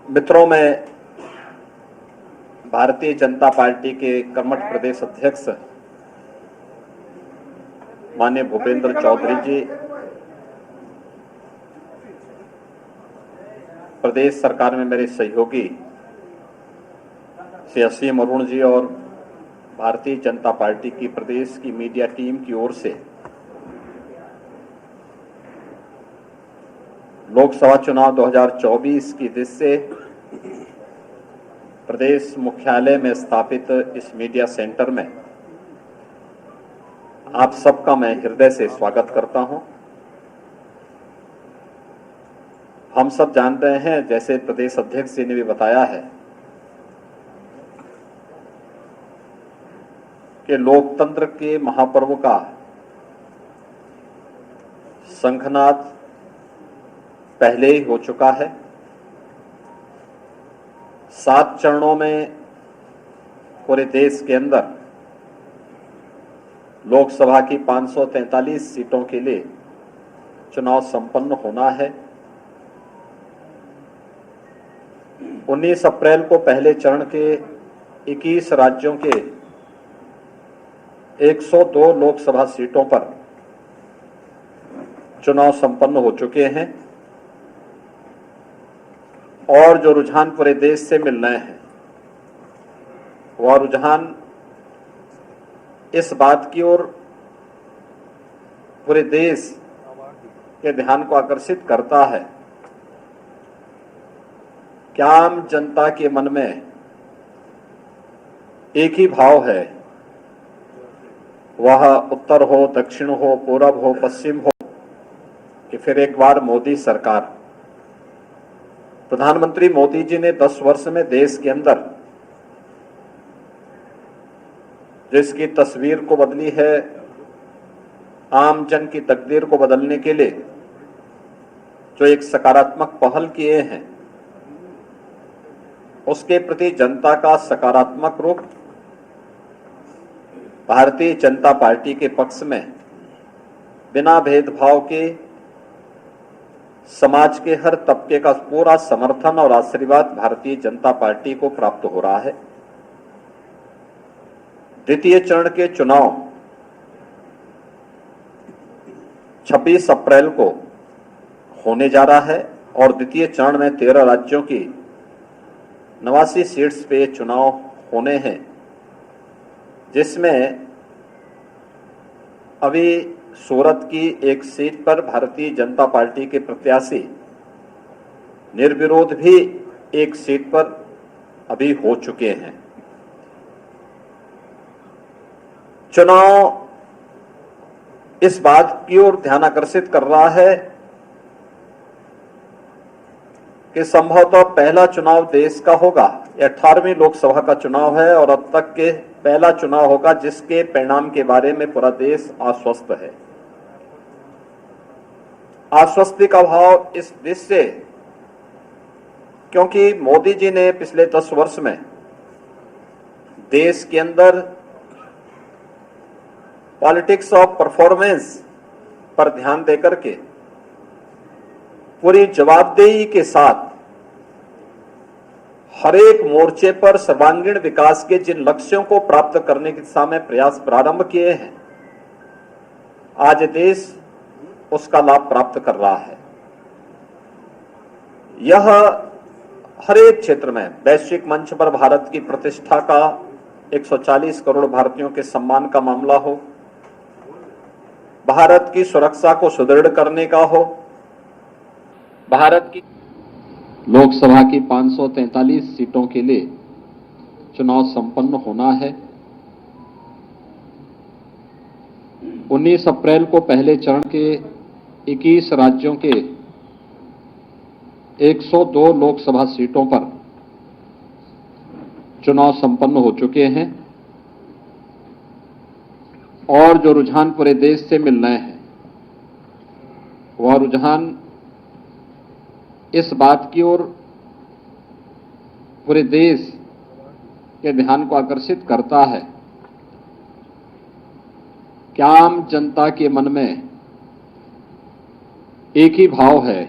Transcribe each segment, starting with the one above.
मित्रों, मैं भारतीय जनता पार्टी के कर्मठ प्रदेश अध्यक्ष माननीय भूपेंद्र चौधरी जी, प्रदेश सरकार में मेरे सहयोगी श्री असीम अरुण जी और भारतीय जनता पार्टी की प्रदेश की मीडिया टीम की ओर से लोकसभा चुनाव 2024 की दृष्टि से प्रदेश मुख्यालय में स्थापित इस मीडिया सेंटर में आप सबका मैं हृदय से स्वागत करता हूं। हम सब जानते हैं, जैसे प्रदेश अध्यक्ष जी ने भी बताया है, कि लोकतंत्र के महापर्व का शंखनाद पहले ही हो चुका है। 7 चरणों में पूरे देश के अंदर लोकसभा की 543 सीटों के लिए चुनाव संपन्न होना है। 19 अप्रैल को पहले चरण के 21 राज्यों के 102 लोकसभा सीटों पर चुनाव संपन्न हो चुके हैं और जो रुझान पूरे देश से मिल रहे हैं वह रुझान इस बात की ओर पूरे देश के ध्यान को आकर्षित करता है कि आम जनता के मन में एक ही भाव है, वह उत्तर हो, दक्षिण हो, पूरब हो, पश्चिम हो, कि फिर एक बार मोदी सरकार। प्रधानमंत्री मोदी जी ने 10 वर्ष में देश के अंदर जिसकी तस्वीर को बदली है, आम जन की तकदीर को बदलने के लिए जो एक सकारात्मक पहल किए हैं, उसके प्रति जनता का सकारात्मक रुख भारतीय जनता पार्टी के पक्ष में बिना भेदभाव के समाज के हर तबके का पूरा समर्थन और आशीर्वाद भारतीय जनता पार्टी को प्राप्त हो रहा है। द्वितीय चरण के चुनाव 26 अप्रैल को होने जा रहा है और द्वितीय चरण में 13 राज्यों की 89 सीट्स पे चुनाव होने हैं, जिसमें अभी सूरत की एक सीट पर भारतीय जनता पार्टी के प्रत्याशी निर्विरोध भी एक सीट पर अभी हो चुके हैं। चुनाव इस बात की ओर ध्यान आकर्षित कर रहा है कि संभवतः पहला चुनाव देश का होगा। 18वीं लोकसभा का चुनाव है और अब तक के पहला चुनाव होगा जिसके परिणाम के बारे में पूरा देश आश्वस्त है। आश्वस्ति का भाव इस दृष्टि से, क्योंकि मोदी जी ने पिछले 10 वर्ष में देश के अंदर पॉलिटिक्स ऑफ परफॉर्मेंस पर ध्यान देकर के पूरी जवाबदेही के साथ हर एक मोर्चे पर सर्वांगीण विकास के जिन लक्ष्यों को प्राप्त करने की दिशा में प्रयास प्रारंभ किए हैं, आज देश उसका लाभ प्राप्त कर रहा है। यह हर एक क्षेत्र में वैश्विक मंच पर भारत की प्रतिष्ठा का, 140 करोड़ भारतीयों के सम्मान का मामला हो, भारत की सुरक्षा को सुदृढ़ करने का हो, भारत की लोकसभा की 543 सीटों के लिए चुनाव संपन्न होना है। 19 अप्रैल को पहले चरण के 21 राज्यों के 102 लोकसभा सीटों पर चुनाव संपन्न हो चुके हैं और जो रुझान पूरे देश से मिल रहे हैं वह रुझान इस बात की ओर पूरे देश के ध्यान को आकर्षित करता है कि आम जनता के मन में एक ही भाव है,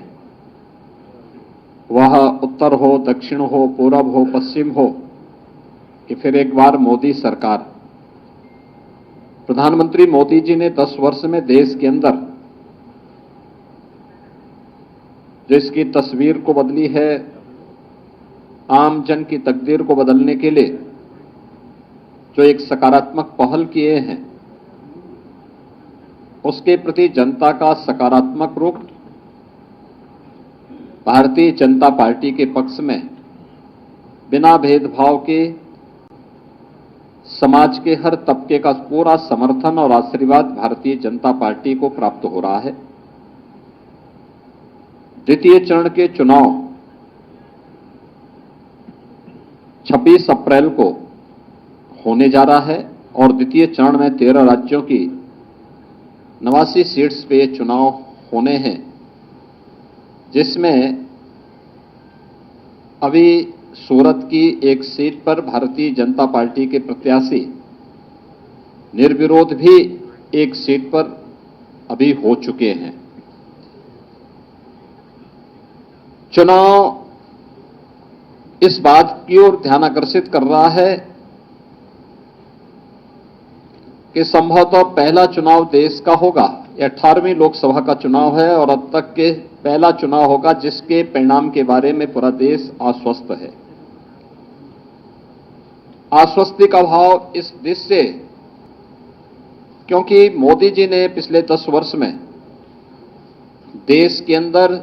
वह उत्तर हो, दक्षिण हो, पूरब हो, पश्चिम हो, कि फिर एक बार मोदी सरकार। प्रधानमंत्री मोदी जी ने 10 वर्ष में देश के अंदर जो इसकी तस्वीर को बदली है, आम जन की तकदीर को बदलने के लिए जो एक सकारात्मक पहल किए हैं, उसके प्रति जनता का सकारात्मक रुख भारतीय जनता पार्टी के पक्ष में बिना भेदभाव के समाज के हर तबके का पूरा समर्थन और आशीर्वाद भारतीय जनता पार्टी को प्राप्त हो रहा है। द्वितीय चरण के चुनाव 26 अप्रैल को होने जा रहा है और द्वितीय चरण में 13 राज्यों की 89 सीट्स पे ये चुनाव होने हैं, जिसमें अभी सूरत की एक सीट पर भारतीय जनता पार्टी के प्रत्याशी निर्विरोध भी एक सीट पर अभी हो चुके हैं। चुनाव इस बात की ओर ध्यान आकर्षित कर रहा है कि संभवतः पहला चुनाव देश का होगा। 18वीं लोकसभा का चुनाव है और अब तक के पहला चुनाव होगा जिसके परिणाम के बारे में पूरा देश आश्वस्त है। आश्वस्ति का भाव इस देश से, क्योंकि मोदी जी ने पिछले 10 वर्ष में देश के अंदर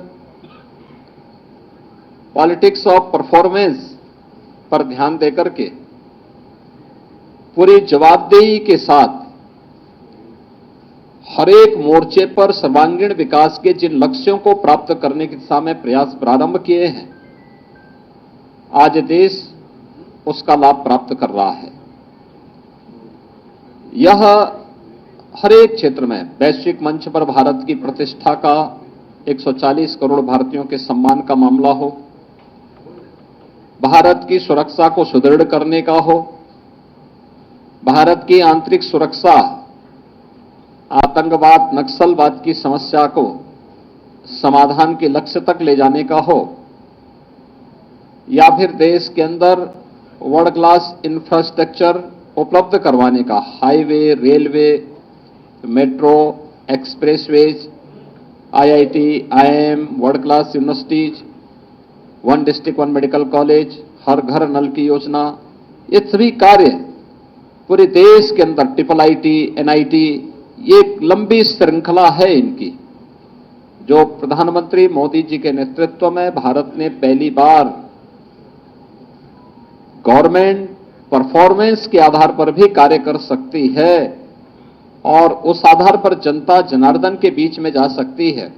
पॉलिटिक्स ऑफ परफॉर्मेंस पर ध्यान देकर के पूरी जवाबदेही के साथ हर एक मोर्चे पर सर्वांगीण विकास के जिन लक्ष्यों को प्राप्त करने की दिशा में प्रयास प्रारंभ किए हैं, आज देश उसका लाभ प्राप्त कर रहा है। यह हर एक क्षेत्र में वैश्विक मंच पर भारत की प्रतिष्ठा का, 140 करोड़ भारतीयों के सम्मान का मामला हो, भारत की सुरक्षा को सुदृढ़ करने का हो, भारत की आंतरिक सुरक्षा, आतंकवाद, नक्सलवाद की समस्या को समाधान के लक्ष्य तक ले जाने का हो, या फिर देश के अंदर वर्ल्ड क्लास इंफ्रास्ट्रक्चर उपलब्ध करवाने का, highway, railway, metro, expressways, IIT, IIM, world class universities, 1 district 1 medical college, हर घर नल की योजना, ये सभी कार्य पूरे देश के अंदर, ट्रिपल आईटी, एनआईटी, ये एक लंबी श्रृंखला है इनकी, जो प्रधानमंत्री मोदी जी के नेतृत्व में भारत ने पहली बार गवर्नमेंट परफॉर्मेंस के आधार पर भी कार्य कर सकती है और उस आधार पर जनता जनार्दन के बीच में जा सकती है,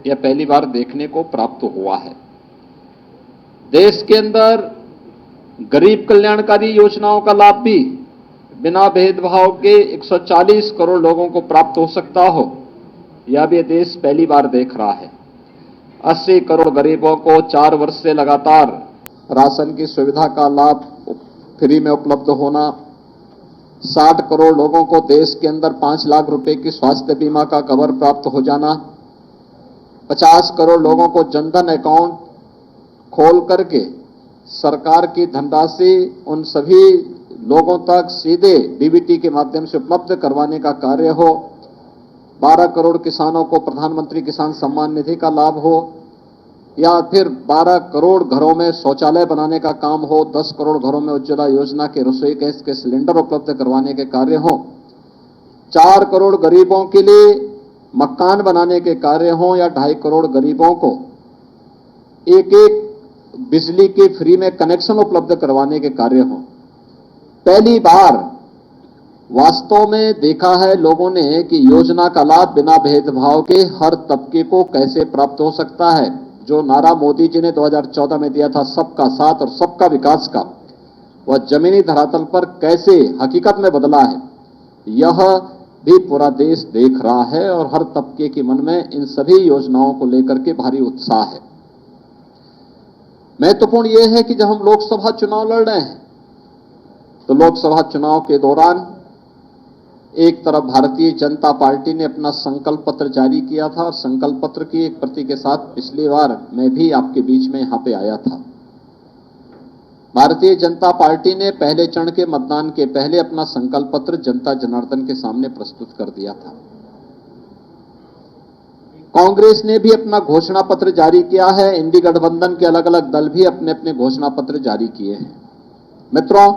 यह पहली बार देखने को प्राप्त हुआ है। देश के अंदर गरीब कल्याणकारी योजनाओं का लाभ भी बिना भेदभाव के 140 करोड़ लोगों को प्राप्त हो सकता हो, यह भी देश पहली बार देख रहा है। 80 करोड़ गरीबों को 4 वर्ष से लगातार राशन की सुविधा का लाभ फ्री में उपलब्ध होना, 60 करोड़ लोगों को देश के अंदर 5 लाख रुपए की स्वास्थ्य बीमा का कवर प्राप्त हो जाना, 50 करोड़ लोगों को जनधन अकाउंट खोल करके सरकार की धनराशि उन सभी लोगों तक सीधे डीबीटी के माध्यम से उपलब्ध करवाने का कार्य हो, 12 करोड़ किसानों को प्रधानमंत्री किसान सम्मान निधि का लाभ हो, या फिर 12 करोड़ घरों में शौचालय बनाने का काम हो, 10 करोड़ घरों में उज्ज्वला योजना के रसोई गैस के सिलेंडर उपलब्ध करवाने के कार्य हो, 4 करोड़ गरीबों के लिए मकान बनाने के कार्य हो, या 2.5 करोड़ गरीबों को एक बिजली के फ्री में कनेक्शन उपलब्ध करवाने के कार्य हो। पहली बार वास्तव में देखा है लोगों ने कि योजना का लाभ बिना भेदभाव के हर तबके को कैसे प्राप्त हो सकता है। जो नारा मोदी जी ने 2014 में दिया था, सबका साथ और सबका विकास का, वह जमीनी धरातल पर कैसे हकीकत में बदला है, यह भी पूरा देश देख रहा है और हर तबके के मन में इन सभी योजनाओं को लेकर के भारी उत्साह है। महत्वपूर्ण यह है कि जब हम लोकसभा चुनाव लड़ रहे हैं, तो लोकसभा चुनाव के दौरान एक तरफ भारतीय जनता पार्टी ने अपना संकल्प पत्र जारी किया था और संकल्प पत्र की एक प्रति के साथ पिछली बार मैं भी आपके बीच में यहां पे आया था। भारतीय जनता पार्टी ने पहले चरण के मतदान के पहले अपना संकल्प पत्र जनता जनार्दन के सामने प्रस्तुत कर दिया था। कांग्रेस ने भी अपना घोषणा पत्र जारी किया है। इंडी गठबंधन के अलग अलग दल भी अपने अपने घोषणा पत्र जारी किए हैं। मित्रों,